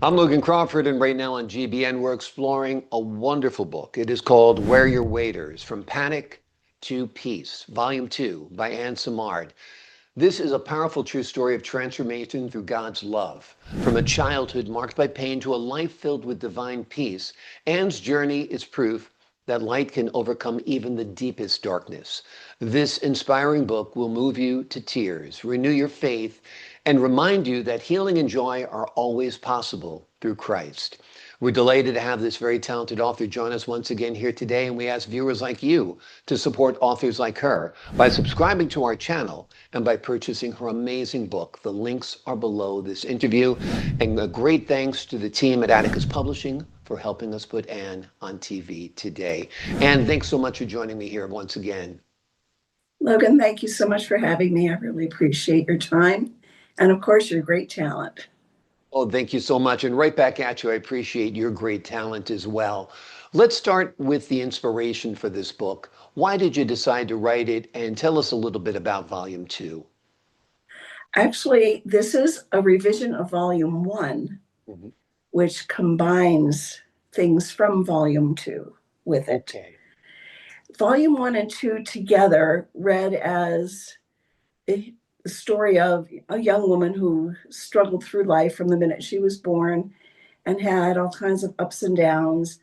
I'm Logan Crawford, and right now on GBN, we're exploring a wonderful book. It is called Where Your Waiters, From Panic to Peace, Volume 2 by Ann Simard. This is a powerful true story of transformation through God's love. From a childhood marked by pain to a life filled with divine peace, Anne's journey is proof that light can overcome even the deepest darkness. This inspiring book will move you to tears, renew your faith, and remind you that healing and joy are always possible through Christ. We're delighted to have this very talented author join us once again here today, and we ask viewers like you to support authors like her by subscribing to our channel and by purchasing her amazing book. The links are below this interview. And a great thanks to the team at Atticus Publishing for helping us put Anne on TV today. Anne, thanks so much for joining me here once again. Logan, thank you so much for having me. I really appreciate your time. And of course, your great talent. Oh, thank you so much. And right back at you. I appreciate your great talent as well. Let's start with the inspiration for this book. Why did you decide to write it? And tell us a little bit about Volume 2. Actually, this is a revision of Volume 1, which combines things from Volume 2 with it. Okay. Volume 1 and 2 together read as the story of a young woman who struggled through life from the minute she was born and had all kinds of ups and downs.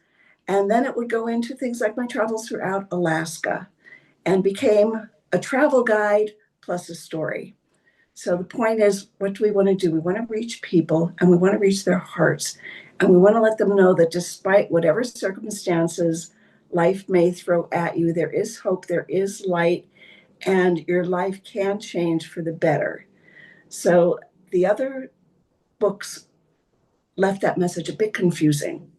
And then it would go into things like my travels throughout Alaska and became a travel guide plus a story. So the point is, what do we want to do? We want to reach people and we want to reach their hearts. And we want to let them know that despite whatever circumstances life may throw at you, there is hope, there is light, and your life can change for the better. So the other books left that message a bit confusing.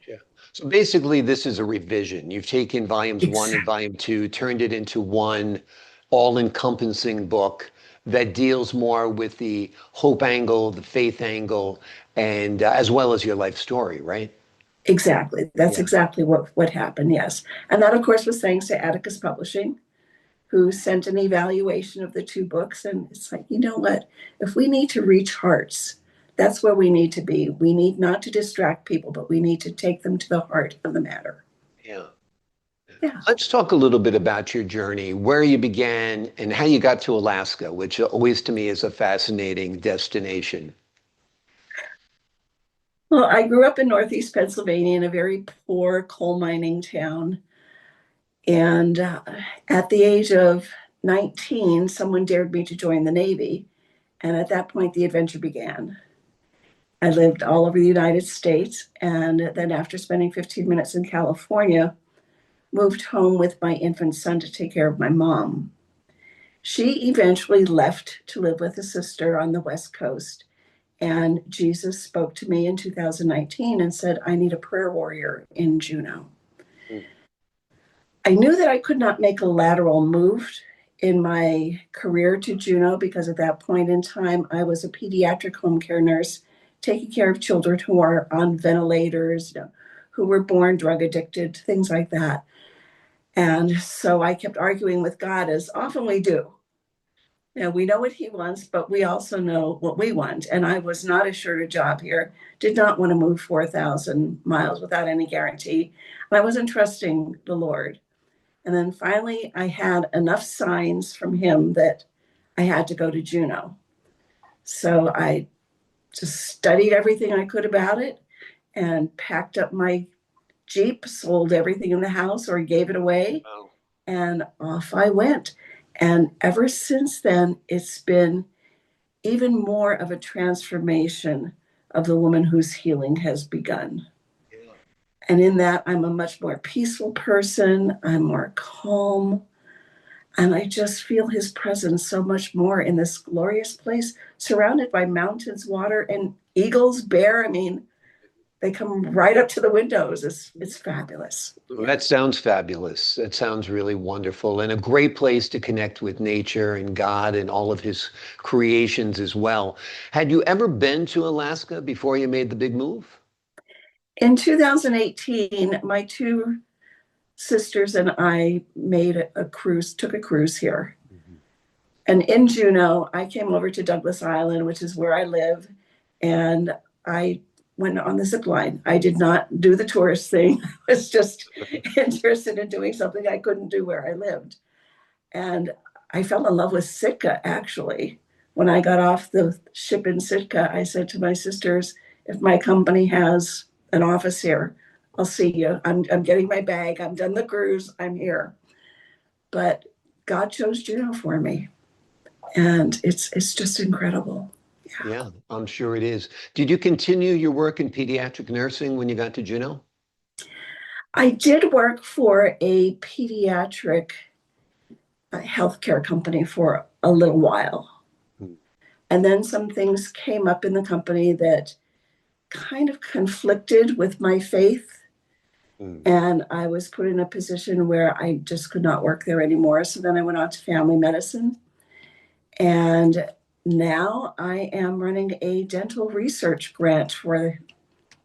Yeah. So basically, this is a revision. You've taken volumes 1 and volume 2, turned it into one all-encompassing book that deals more with the hope angle, the faith angle, and as well as your life story, right? Exactly. That's Yeah. exactly what happened, yes. And that, of course, was thanks to Atticus Publishing, who sent an evaluation of the two books. And it's like, you know what? If we need to reach hearts, that's where we need to be. We need not to distract people, but we need to take them to the heart of the matter. Yeah. Yeah. Let's talk a little bit about your journey, where you began and how you got to Alaska, which always to me is a fascinating destination. Well, I grew up in Northeast Pennsylvania in a very poor coal mining town. And at the age of 19, someone dared me to join the Navy. And at that point, the adventure began. I lived all over the United States. And then after spending 15 minutes in California, moved home with my infant son to take care of my mom. She eventually left to live with a sister on the West Coast. And Jesus spoke to me in 2019 and said, I need a prayer warrior in Juneau. I knew that I could not make a lateral move in my career to Juneau because at that point in time, I was a pediatric home care nurse taking care of children who are on ventilators, who were born drug addicted, things like that. And so I kept arguing with God, as often we do. We know what he wants, but we also know what we want. And I was not assured a job here, did not want to move 4,000 miles without any guarantee. And I wasn't trusting the Lord. And then finally, I had enough signs from him that I had to go to Juneau. So I just studied everything I could about it and packed up my Jeep, sold everything in the house or gave it away. Wow. And off I went. And ever since then, it's been even more of a transformation of the woman whose healing has begun. Yeah. And in that, I'm a much more peaceful person. I'm more calm. And I just feel his presence so much more in this glorious place, surrounded by mountains, water, and eagles, bear. I mean, they come right up to the windows. It's fabulous. That sounds fabulous. That sounds really wonderful and a great place to connect with nature and God and all of his creations as well. Had you ever been to Alaska before you made the big move? In 2018, my two sisters and I made a cruise, took a cruise here. And in Juneau, I came over to Douglas Island, which is where I live, and I went on the zip line. I did not do the tourist thing. I was just interested in doing something I couldn't do where I lived. And I fell in love with Sitka, actually. When I got off the ship in Sitka, I said to my sisters, if my company has an office here, I'll see you. I'm getting my bag. I'm done the cruise. I'm here. But God chose Juneau for me. And it's just incredible. Yeah. Yeah, I'm sure it is. Did you continue your work in pediatric nursing when you got to Juneau? I did work for a pediatric healthcare company for a little while. Hmm. And then some things came up in the company that kind of conflicted with my faith. Hmm. And I was put in a position where I just could not work there anymore. So then I went on to family medicine. And now I am running a dental research grant for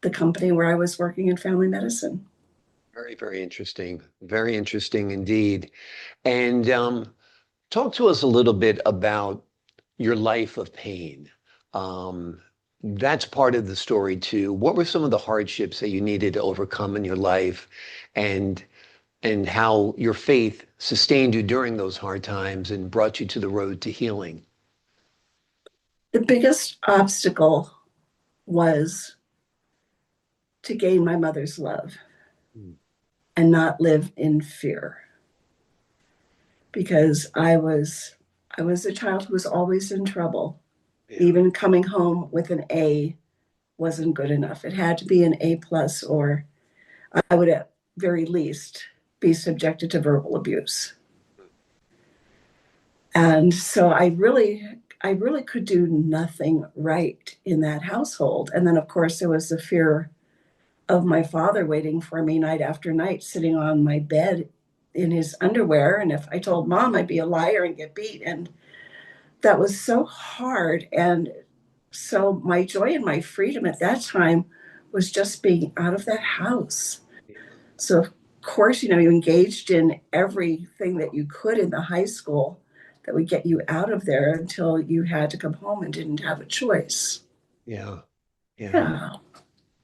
the company where I was working in family medicine. Very, very interesting. Very interesting indeed. And talk to us a little bit about your life of pain. Um, that's part of the story too. What were some of the hardships that you needed to overcome in your life, and how your faith sustained you during those hard times and brought you to the road to healing? The biggest obstacle was to gain my mother's love Mm. and not live in fear, because I was a child who was always in trouble. Yeah, Even coming home with an A wasn't good enough. It had to be an A plus, or I would at very least be subjected to verbal abuse. And so I really could do nothing right in that household. And then of course there was the fear of my father waiting for me night after night, sitting on my bed in his underwear. And if I told mom, I'd be a liar and get beat. And that was so hard. And so my joy and my freedom at that time was just being out of that house. yeah, So of course, you engaged in everything that you could in the high school that would get you out of there until you had to come home and didn't have a choice. yeah, yeah. Yeah.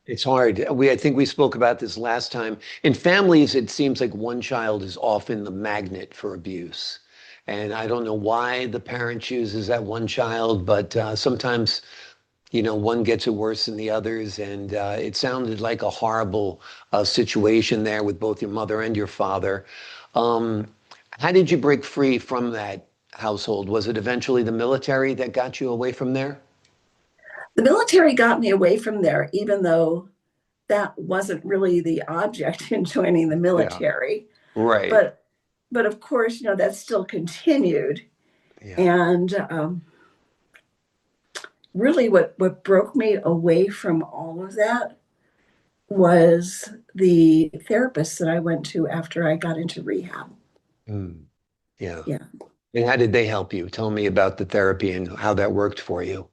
It's hard. I think we spoke about this last time. In families, it seems like one child is often the magnet for abuse. And I don't know why the parent chooses that one child, but sometimes, one gets it worse than the others. And it sounded like a horrible situation there with both your mother and your father. Um, how did you break free from that household? Was it eventually the military that got you away from there? The military got me away from there, even though that wasn't really the object in joining the Yeah. military. Right. But of course, that still continued. Yeah. And really, what broke me away from all of that was the therapist that I went to after I got into rehab. Mm. Yeah. Yeah. And how did they help you? Tell me about the therapy and how that worked for you.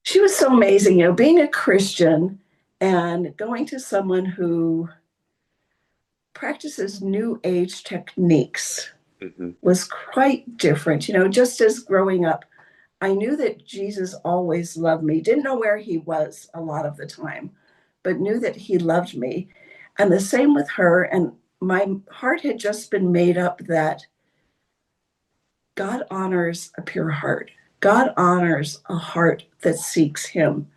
She was so amazing, being a Christian and going to someone who practices new age techniques Hmm. was quite different. Just as growing up, I knew that Jesus always loved me. Didn't know where he was a lot of the time, but knew that he loved me. And the same with her. And my heart had just been made up that God honors a pure heart. God honors a heart that seeks him.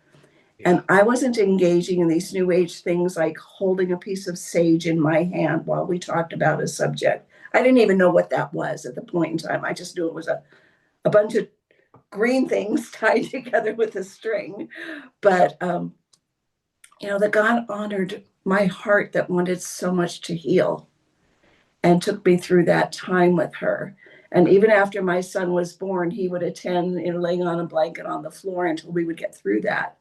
Yeah. And I wasn't engaging in these new age things like holding a piece of sage in my hand while we talked about a subject. I didn't even know what that was at the point in time. I just knew it was a bunch of green things tied together with a string. But, that God honored my heart that wanted so much to heal and took me through that time with her. And even after my son was born, he would attend, laying on a blanket on the floor until we would get through that.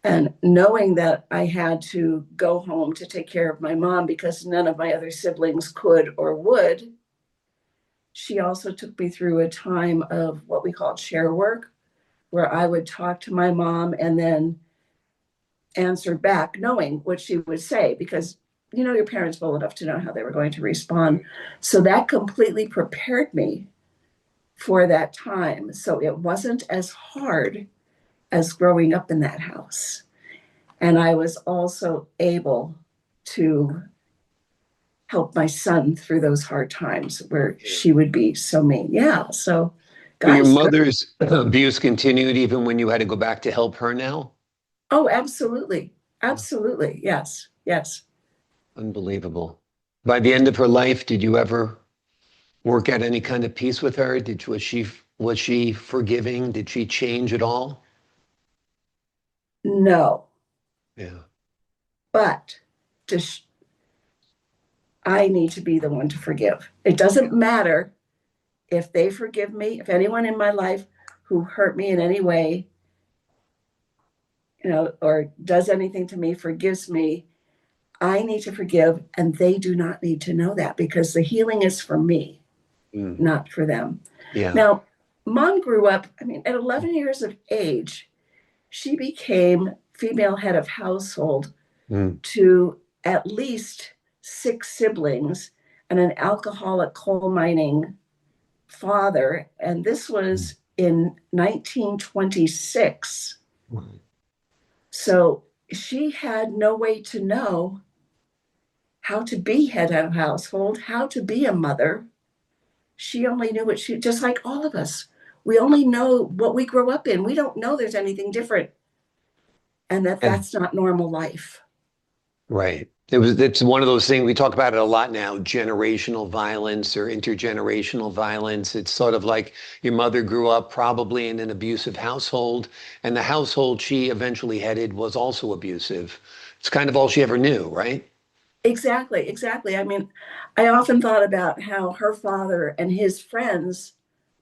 And knowing that I had to go home to take care of my mom because none of my other siblings could or would, she also took me through a time of what we called share work, where I would talk to my mom and then answer back, knowing what she would say, because your parents well enough to know how they were going to respond. So that completely prepared me for that time. So it wasn't as hard as growing up in that house. house. And I was also able to help my son through those hard times where she would be so mean. Yeah. So, So your guys, mother's abuse continued even when you had to go back to help her now? oh, absolutely. Absolutely. Yes. Yes. Unbelievable. By the end of her life, did you ever work out any kind of peace with her? Was she forgiving? Did she change at all? No. Yeah. But does I need to be the one to forgive. It doesn't matter if they forgive me, if anyone in my life who hurt me in any way, or does anything to me forgives me, I need to forgive, and they do not need to know that because the healing is for me, Mm. not for them. Yeah. Now, Mom grew up, at 11 years of age, she became female head of household Mm. to at least 6 siblings and an alcoholic coal mining father. And this was in 1926. Mm. So she had no way to know how to be head of household, how to be a mother. She only knew what just like all of us, we only know what we grow up in. We don't know there's anything different and And that's not normal life. right. It's one of those things we talk about it a lot now, generational violence or intergenerational violence. It's sort of like your mother grew up probably in an abusive household, and the household she eventually headed was also abusive. It's kind of all she ever knew, right? Exactly, exactly. I often thought about how her father and his friends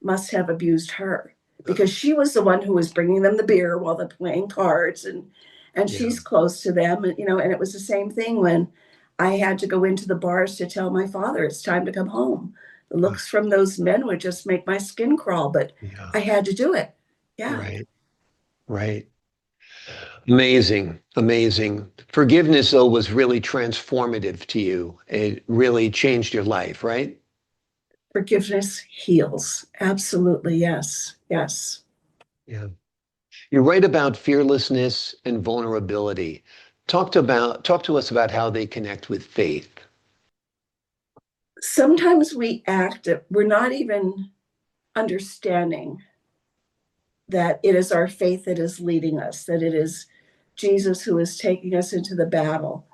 must have abused her because she was the one who was bringing them the beer while they're playing cards, and Yeah. she's close to them, and it was the same thing when I had to go into the bars to tell my father it's time to come home. The looks from those men would just make my skin crawl, but Yeah. I had to do it. Yeah. Right. Right. Amazing. Amazing. Forgiveness, though, was really transformative to you. It really changed your life, right? Forgiveness heals. Absolutely. Yes. Yes. Yeah. You write about fearlessness and vulnerability. Talk to us about how they connect with faith. Sometimes we act, we're not even understanding that it is our faith that is leading us, that it is Jesus who is taking us into the battle.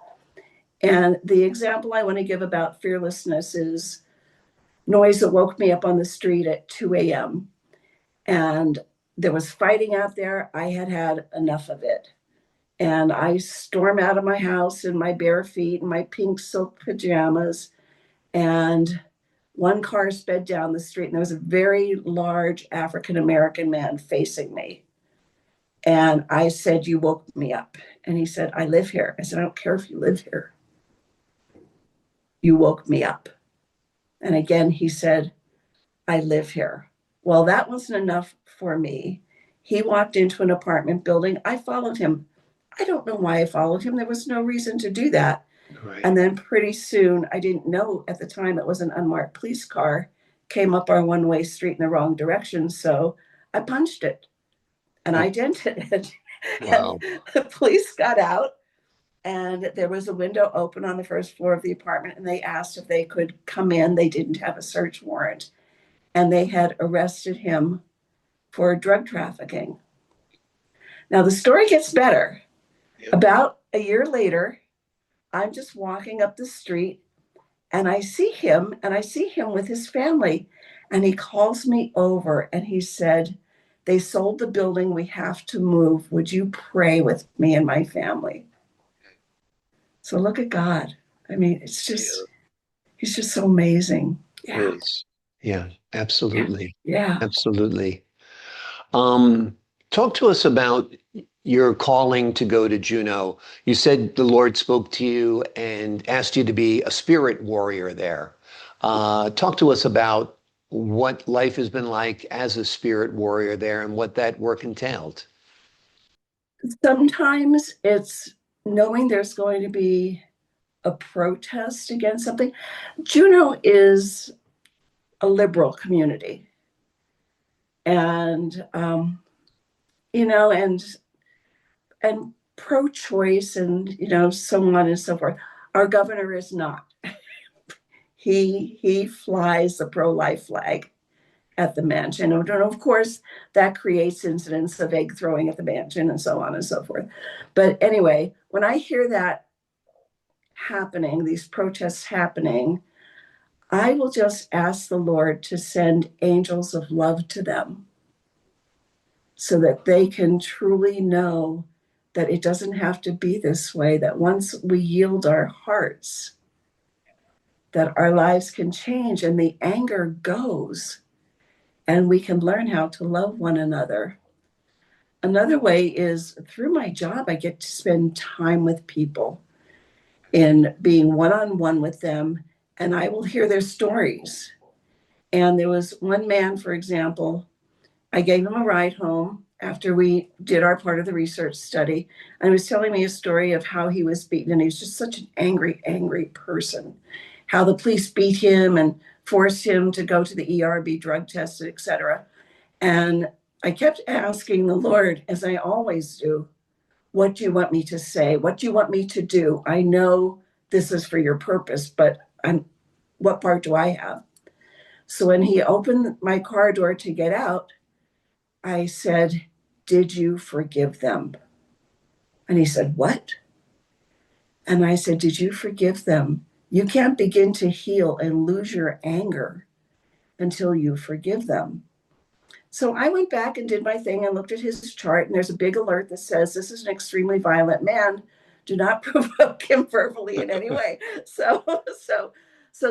And the example I want to give about fearlessness is noise that woke me up on the street at 2 a.m. And there was fighting out there. I had had enough of it. And I storm out of my house in my bare feet and my pink silk pajamas. And one car sped down the street, and there was a very large African American man facing me. And I said, "You woke me up." And he said, "I live here." I said, "I don't care if you live here. You woke me up." And again, he said, "I live here." Well, that wasn't enough for me. He walked into an apartment building. I followed him. I don't know why I followed him. There was no reason to do that. Right. And then pretty soon, I didn't know at the time it was an unmarked police car, came up our one-way street in the wrong direction. So I punched it and I dented it. And Wow. the police got out, and there was a window open on the first floor of the apartment, and they asked if they could come in. They didn't have a search warrant, and they had arrested him for drug trafficking. Now the story gets better. Yeah. About a year later, I'm just walking up the street and I see him, and I see him with his family, and he calls me over and he said, "They sold the building. We have to move. Would you pray with me and my family?" So look at God. It's Yeah. just, he's just so amazing. It Yeah. is. Yeah, Yeah. absolutely. Yeah. Absolutely. Um, Talk to us about your calling to go to Juneau. You said the Lord spoke to you and asked you to be a spirit warrior there. Talk to us about what life has been like as a spirit warrior there and what that work entailed. Sometimes it's knowing there's going to be a protest against something. Juneau is a liberal community. And, and and pro-choice and, so on and so forth. Our governor is not. He flies the pro-life flag at the mansion. And of course, that creates incidents of egg throwing at the mansion and so on and so forth. But anyway, when I hear that happening, these protests happening, I will just ask the Lord to send angels of love to them so that they can truly know that it doesn't have to be this way, that once we yield our hearts, that our lives can change and the anger goes and we can learn how to love one another. Another way is through my job, I get to spend time with people in being one-on-one with them, and I will hear their stories. And there was one man, for example, I gave him a ride home after we did our part of the research study. And he was telling me a story of how he was beaten. And he was just such an angry, angry person. How the police beat him and forced him to go to the ER, be drug tested, etc. And I kept asking the Lord, as I always do, what do you want me to say? What do you want me to do? I know this is for your purpose, but what part do I have? So when he opened my car door to get out, I said, did you forgive them? And he said, what? And I said, did you forgive them? You can't begin to heal and lose your anger until you forgive them. So I went back and did my thing and looked at his chart, and there's a big alert that says this is an extremely violent man. Do not provoke him verbally in any way. So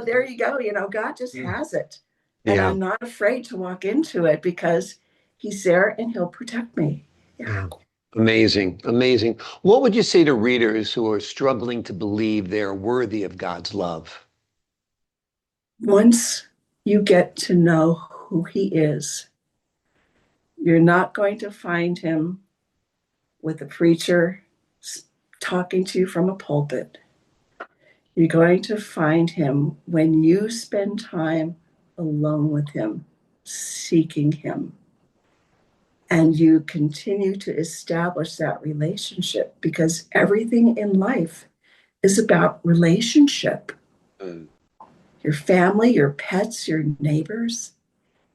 there you go. God just has it. And Yeah. I'm not afraid to walk into it because he's there and he'll protect me. Yeah. Yeah. Amazing. Amazing. What would you say to readers who are struggling to believe they're worthy of God's love? Once you get to know who he is, you're not going to find him with a preacher talking to you from a pulpit. You're going to find him when you spend time alone with him, seeking him. And you continue to establish that relationship because everything in life is about relationship. Mm. Your family, your pets, your neighbors.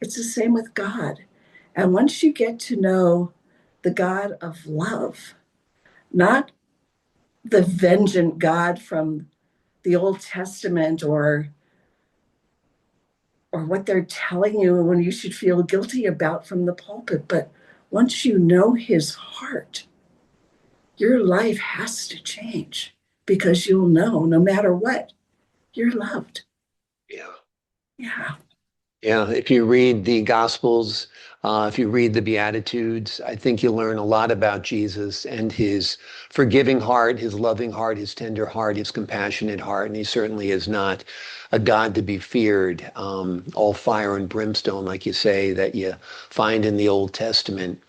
It's the same with God. And once you get to know the God of love, not the vengeant God from the Old Testament or what they're telling you when you should feel guilty about from the pulpit, but once you know his heart, your life has to change because you'll know no matter what, you're loved. Yeah. Yeah. Yeah. If you read the Gospels, if you read the Beatitudes, I think you'll learn a lot about Jesus and his forgiving heart, his loving heart, his tender heart, his compassionate heart. And he certainly is not a God to be feared, all fire and brimstone, like you say, that you find in the Old Testament.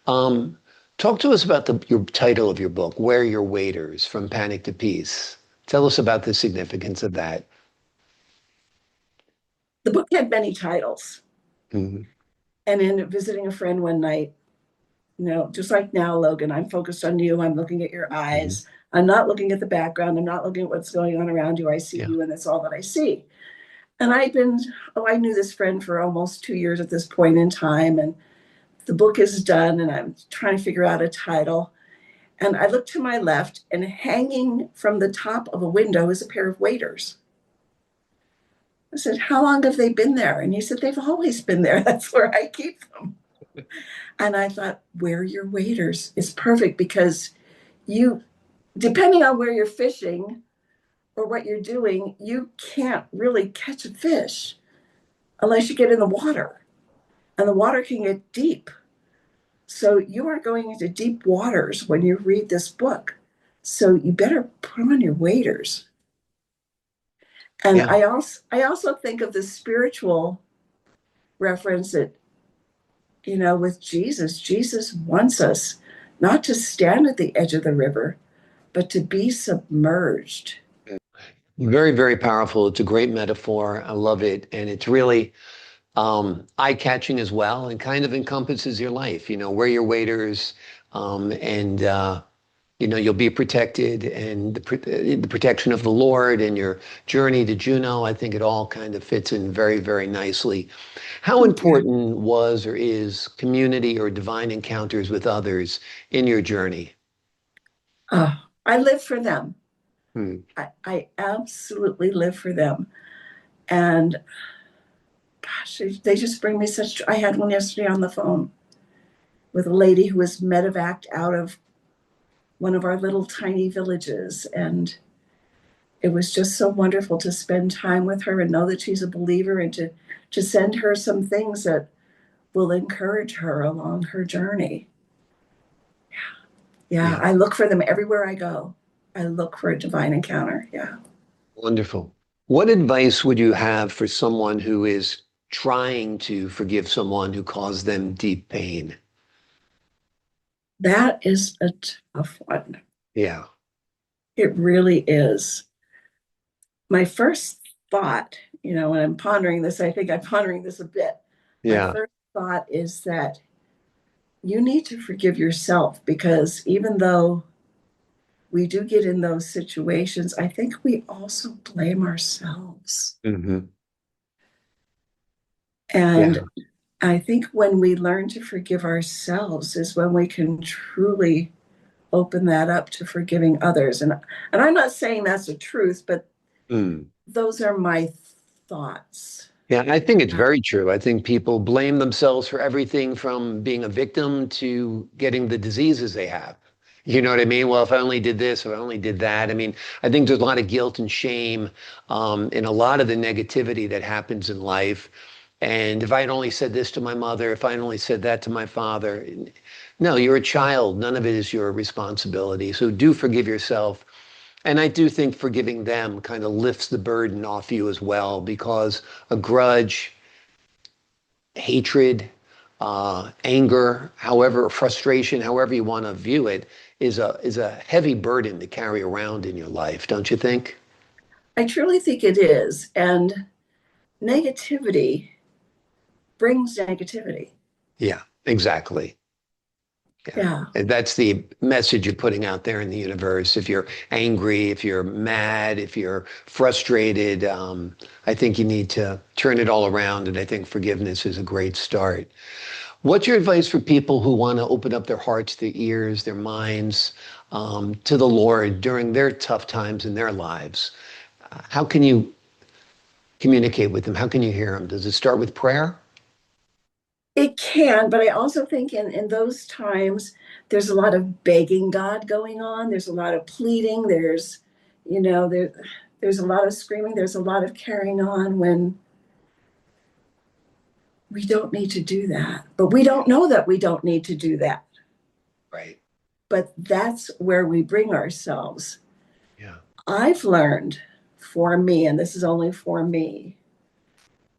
Um, Talk to us about your title of your book, Where Your Waiters, From Panic to Peace. Tell us about the significance of that. The book had many titles. Mhm. And in visiting a friend one night, just like now, Logan, I'm focused on you. I'm looking at your Mhm. eyes. I'm not looking at the background. I'm not looking at what's going on around you. I see Yeah. you, and that's all that I see. And I knew this friend for almost 2 years at this point in time. And the book is done, and I'm trying to figure out a title. And I look to my left, and hanging from the top of a window is a pair of waiters. I said, how long have they been there? And he said, they've always been there. That's where I keep them. And I thought, where your waiters is perfect because you, depending on where you're fishing or what you're doing, you can't really catch a fish unless you get in the water. And the water can get deep. So you are going into deep waters when you read this book. So you better put on your waders. And Yeah. I also think of the spiritual reference that, with Jesus. Jesus wants us not to stand at the edge of the river, but to be submerged. Very, very powerful. It's a great metaphor. I love it. And it's really eye-catching as well and kind of encompasses your life, where your waiters and you'll be protected, and the protection of the Lord and your journey to Juneau. I think it all kind of fits in very, very nicely. How Yeah. important was or is community or divine encounters with others in your journey? I live for them. Hmm. I absolutely live for them. And gosh, they just bring me such. I had one yesterday on the phone with a lady who was medevaced out of one of our little tiny villages. And it was just so wonderful to spend time with her and know that she's a believer, and to send her some things that will encourage her along her journey. Yeah, Yeah, I look for them everywhere I go. I look for a divine encounter. Yeah. wonderful. What advice would you have for someone who is trying to forgive someone who caused them deep pain? That is a tough one. Yeah, It really is. My first thought, when I'm pondering this, I think I'm pondering this a bit. My yeah. first thought is that you need to forgive yourself, because even though we do get in those situations, I think we also blame ourselves. Hmm. Yeah, And I think when we learn to forgive ourselves is when we can truly open that up to forgiving others. And I'm not saying that's the truth, but mm. those are my thoughts. Yeah, I think it's very true. I think people blame themselves for everything from being a victim to getting the diseases they have. You know what I mean? Well, if I only did this, if I only did that. I mean, I think there's a lot of guilt and shame in a lot of the negativity that happens in life. And if I had only said this to my mother, if I had only said that to my father, no, you're a child. None of it is your responsibility. So do forgive yourself. And I do think forgiving them kind of lifts the burden off you as well, because a grudge, hatred, anger, however, frustration, however you want to view it, is a heavy burden to carry around in your life, don't you think? I truly think it is. And negativity brings negativity. Yeah, exactly. Yeah. Yeah, And that's the message you're putting out there in the universe. If you're angry, if you're mad, if you're frustrated, I think you need to turn it all around. And I think forgiveness is a great start. What's your advice for people who want to open up their hearts, their ears, their minds to the Lord during their tough times in their lives? How can you communicate with them? How can you hear them? Does it start with prayer? it can. But I also think in those times, there's a lot of begging God going on. There's a lot of pleading. You know, there, there's a lot of screaming. There's a lot of carrying on when we don't need to do that. But we don't know that we don't need to do that. Right. But that's where we bring ourselves. Yeah. I've learned, for me, and this is only for me,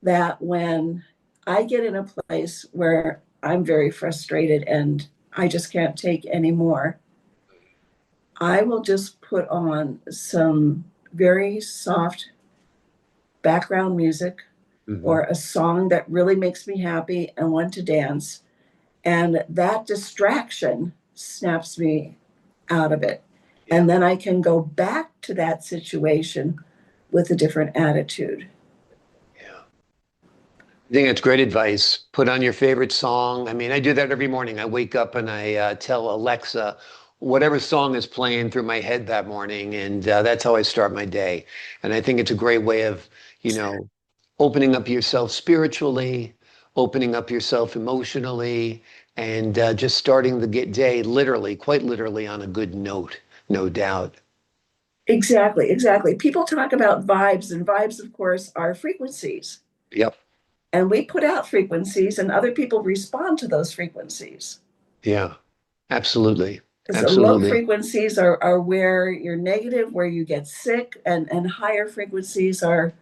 that when I get in a place where I'm very frustrated and I just can't take anymore, I will just put on some very soft background music Hmm. or a song that really makes me happy and want to dance. And that distraction snaps me out of it. Yeah. And then I can go back to that situation with a different attitude. Yeah. I think that's great advice. Put on your favorite song. I mean, I do that every morning. I wake up and I tell Alexa whatever song is playing through my head that morning, and that's how I start my day. And I think it's a great way of, you know, opening up yourself spiritually, opening up yourself emotionally, and just starting the day literally, quite literally, on a good note, no doubt. Exactly, exactly. People talk about vibes, and vibes, of course, are frequencies. Yep. And we put out frequencies, and other people respond to those frequencies. Yeah. Absolutely. Because the low Absolutely. frequencies are where you're negative, where you get sick, and higher frequencies are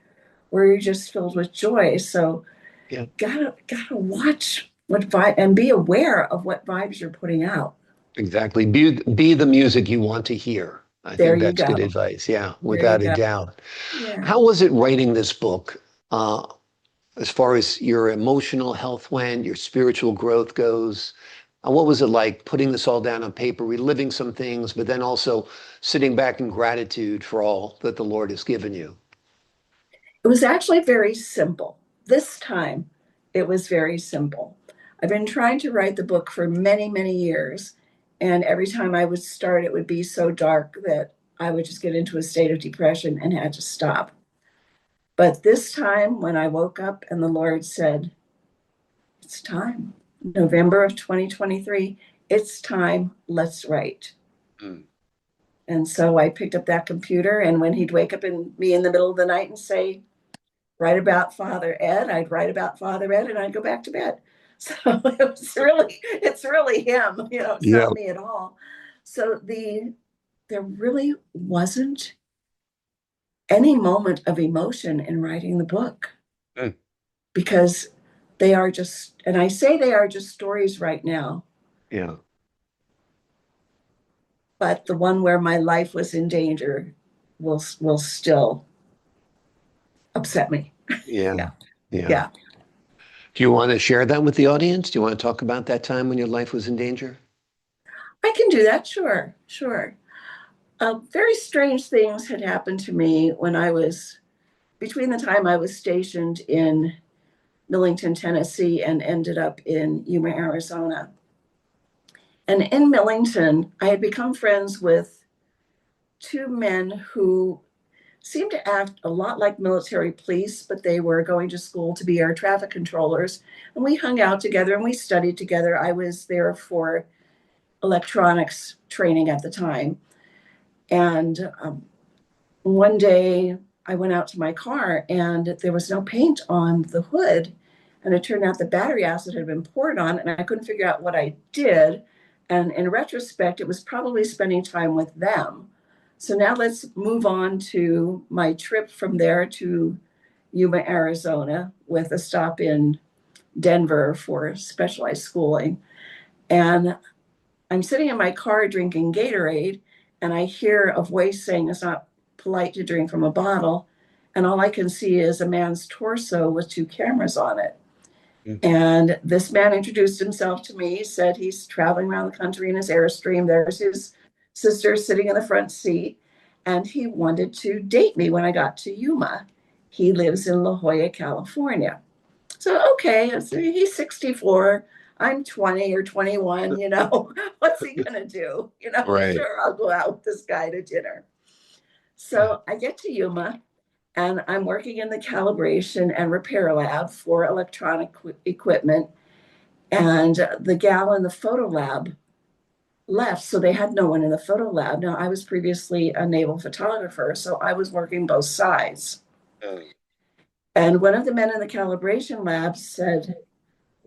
where you're just filled with joy. So Yeah. gotta watch what vibe and be aware of what vibes you're putting out. Exactly. Be the music you want to hear. I There think you that's good go. advice. Yeah, There you without a go. doubt. Yeah. How was it writing this book? As far as your emotional health went, your spiritual growth goes, And what was it like putting this all down on paper, reliving some things, but then also sitting back in gratitude for all that the Lord has given you? It was actually very simple. This time, it was very simple. I've been trying to write the book for many, many years. And every time I would start, it would be so dark that I would just get into a state of depression and had to stop. But this time, when I woke up and the Lord said, it's time, November of 2023, it's time, let's write. Mm. And so I picked up that computer, and when he'd wake up in me in the middle of the night and say, write about Father Ed, I'd write about Father Ed and I'd go back to bed. So it's really him, it's Yeah. not me at all. So there really wasn't any moment of emotion in writing the book Mm. because they are just, and I say they are just stories right now, Yeah. but the one where my life was in danger will still upset me. Yeah. Yeah. Yeah. Yeah. Do you want to share that with the audience? Do you want to talk about that time when your life was in danger? I can do that. Sure. Sure. Very strange things had happened to me when I was between the time I was stationed in Millington, Tennessee, and ended up in Yuma, Arizona. And in Millington, I had become friends with two men who seemed to act a lot like military police, but they were going to school to be air traffic controllers. And we hung out together and we studied together. I was there for electronics training at the time. And one day I went out to my car and there was no paint on the hood. And it turned out the battery acid had been poured on, and I couldn't figure out what I did. And in retrospect, it was probably spending time with them. So now let's move on to my trip from there to Yuma, Arizona, with a stop in Denver for specialized schooling. And I'm sitting in my car drinking Gatorade, and I hear a voice saying it's not polite to drink from a bottle. And all I can see is a man's torso with two cameras on it. Mm. And this man introduced himself to me, said he's traveling around the country in his Airstream. There's his sister sitting in the front seat, and he wanted to date me when I got to Yuma. He lives in La Jolla, California. So, okay, so he's 64. I'm 20 or 21, what's he going to do? Right. Sure, I'll go out with this guy to dinner. So I get to Yuma and I'm working in the calibration and repair lab for electronic equipment. And the gal in the photo lab left. So they had no one in the photo lab. Now, I was previously a naval photographer, so I was working both sides. Mm. And one of the men in the calibration lab said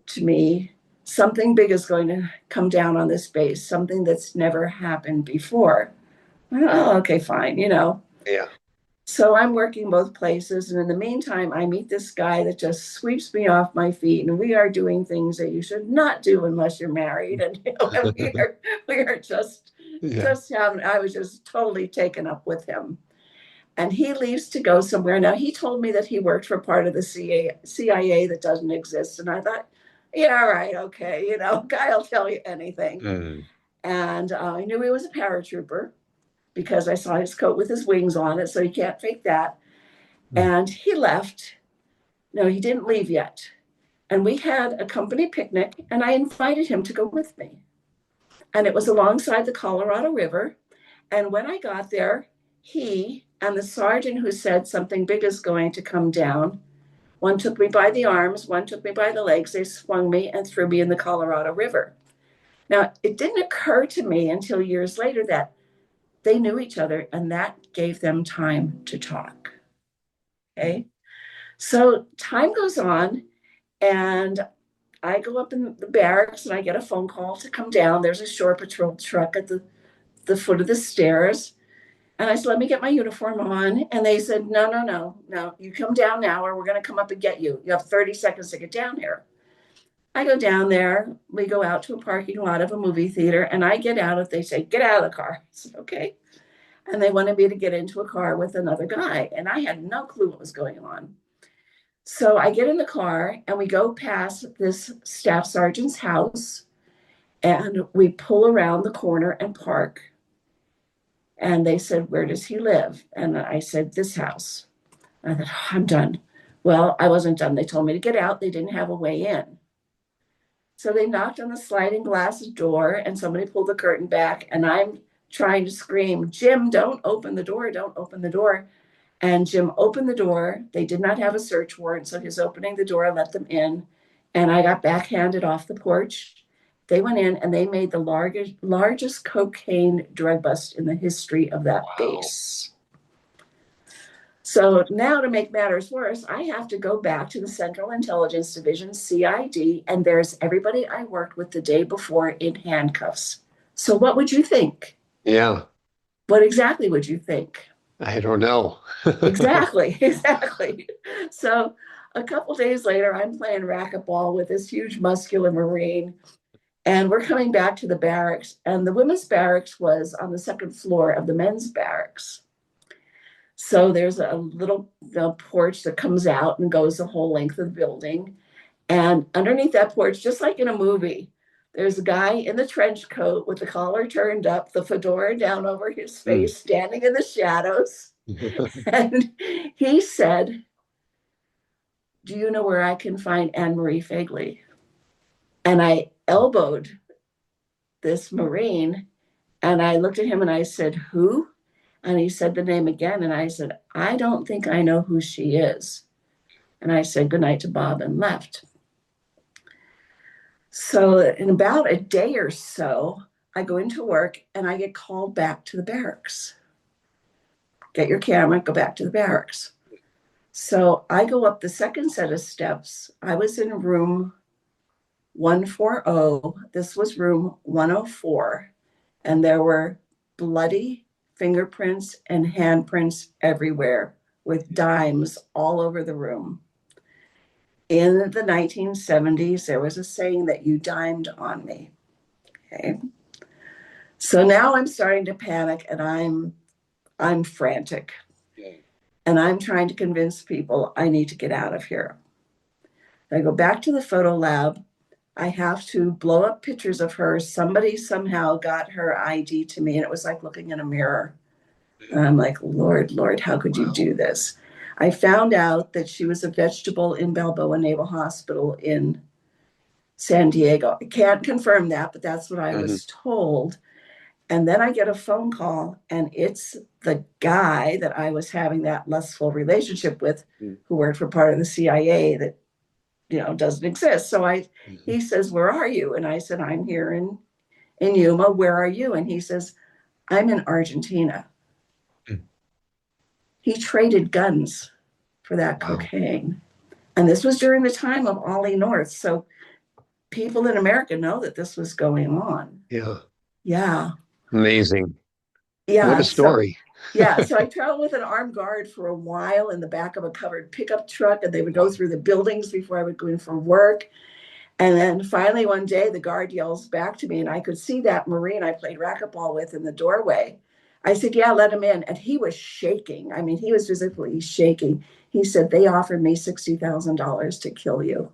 to me, something big is going to come down on this base, something that's never happened before. Oh, okay, fine. Yeah. So I'm working both places. And in the meantime, I meet this guy that just sweeps me off my feet. And we are doing things that you should not do unless you're married. And, and we are Yeah. just having, I was just totally taken up with him. And he leaves to go somewhere. Now, he told me that he worked for part of the CIA that doesn't exist. And I thought, yeah, all right, okay, guy will tell you anything. Mm. And I knew he was a paratrooper because I saw his coat with his wings on it, so you can't fake that. Mm. And he left. No, he didn't leave yet. And we had a company picnic, and I invited him to go with me. And it was alongside the Colorado River. And when I got there, he and the sergeant who said something big is going to come down, one took me by the arms, one took me by the legs. They swung me and threw me in the Colorado River. Now, it didn't occur to me until years later that they knew each other and that gave them time to talk. Okay. So time goes on, and I go up in the barracks and I get a phone call to come down. There's a shore patrol truck at the foot of the stairs. And I said, let me get my uniform on. And they said, no, no, no, no. You come down now or we're going to come up and get you. You have 30 seconds to get down here. I go down there. We go out to a parking lot of a movie theater and I get out. If they say, get out of the car. I said, okay. And they wanted me to get into a car with another guy. And I had no clue what was going on. So I get in the car and we go past this staff sergeant's house. And we pull around the corner and park. And they said, "Where does he live?" And I said, "This house." And I thought, "Oh, I'm done." Well, I wasn't done. They told me to get out. They didn't have a way in. So they knocked on the sliding glass door and somebody pulled the curtain back. And I'm trying to scream, "Jim, don't open the door. Don't open the door." And Jim opened the door. They did not have a search warrant. So his opening the door let them in. And I got backhanded off the porch. They went in and they made the largest cocaine drug bust in the history of that base. So now, to make matters worse, I have to go back to the Central Intelligence Division, CID, and there's everybody I worked with the day before in handcuffs. So what would you think? Yeah, What exactly would you think? I don't know. Exactly, exactly. So a couple days later, I'm playing racquetball with this huge muscular Marine, and we're coming back to the barracks, and the women's barracks was on the second floor of the men's barracks. So there's a little porch that comes out and goes the whole length of the building. And underneath that porch, just like in a movie, there's a guy in the trench coat with the collar turned up, the fedora down over his Mm. face, standing in the shadows. And he said, "Do you know where I can find Anne Marie Fegley?" And I elbowed this Marine and I looked at him and I said, "Who?" And he said the name again. And I said, "I don't think I know who she is." And I said goodnight to Bob and left. So in about a day or so, I go into work and I get called back to the barracks. "Get your camera, go back to the barracks." So I go up the second set of steps. I was in room 140. This was room 104. And there were bloody fingerprints and handprints everywhere with dimes all over the room. In the 1970s, there was a saying that "you dimed on me." Okay. So now I'm starting to panic and I'm frantic. And I'm trying to convince people I need to get out of here. I go back to the photo lab. I have to blow up pictures of her. Somebody somehow got her ID to me, and it was like looking in a mirror. And I'm like, "Lord, Lord, how could you do this?" I found out that she was a vegetable in Balboa Naval Hospital in San Diego. I can't confirm that, but that's what I Mhm. was told. And then I get a phone call, and it's the guy that I was having that lustful relationship with, Mm. who worked for part of the CIA that doesn't exist. So he says, "Where are you?" And I said, "I'm here in Yuma. Where are you?" And he says, "I'm in Argentina." Mm. He traded guns for that Wow. cocaine. And this was during the time of Ollie North. So people in America know that this was going on. Yeah. Yeah. Amazing. What a Yeah. So story. yeah, so I traveled with an armed guard for a while in the back of a covered pickup truck, and they would go Wow. through the buildings before I would go in for work. And then finally one day the guard yells back to me, and I could see that Marine I played racquetball with in the doorway. I said, "Yeah, let him in." And he was shaking. I mean, he was physically shaking. He said, "They offered me $60,000 to kill you."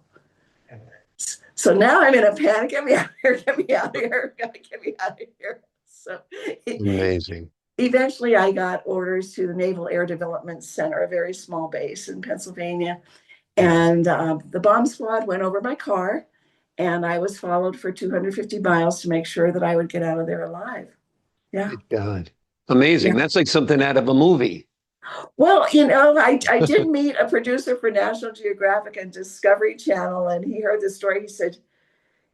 So now I'm in a panic. "Get me out of here. Get me out of here. Get me out of here." So Amazing. eventually I got orders to the Naval Air Development Center, a very small base in Pennsylvania. Yeah. And the bomb squad went over my car, and I was followed for 250 miles to make sure that I would get out of there alive. Yeah. Good God. Amazing. Yeah. That's like something out of a movie. Well, I did meet a producer for National Geographic and Discovery Channel, and he heard the story. He said,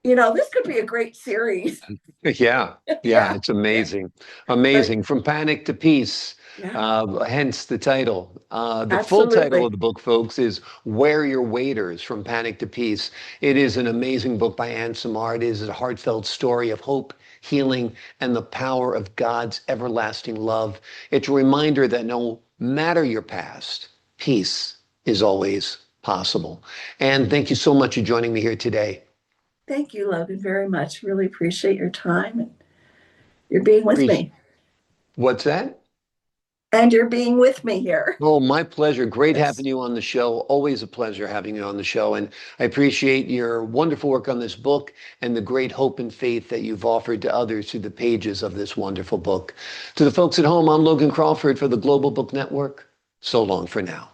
"This could be a great series." Yeah. Yeah. Yeah. It's Yeah. amazing. But Amazing. From Panic to Peace. yeah, Hence the title. The full title of absolutely. the book, folks, is Where Your Waiters From Panic to Peace. It is an amazing book by Ann Simard. It is a heartfelt story of hope, healing, and the power of God's everlasting love. It's a reminder that no matter your past, peace is always possible. And thank you so much for joining me here today. Thank you, Logan, very much. Really appreciate your time and your being with Appreciate. me. What's that? And you're being with me here. Oh, my pleasure. Great Yes. having you on the show. Always a pleasure having you on the show. And I appreciate your wonderful work on this book and the great hope and faith that you've offered to others through the pages of this wonderful book. To the folks at home, I'm Logan Crawford for the Global Book Network. So long for now.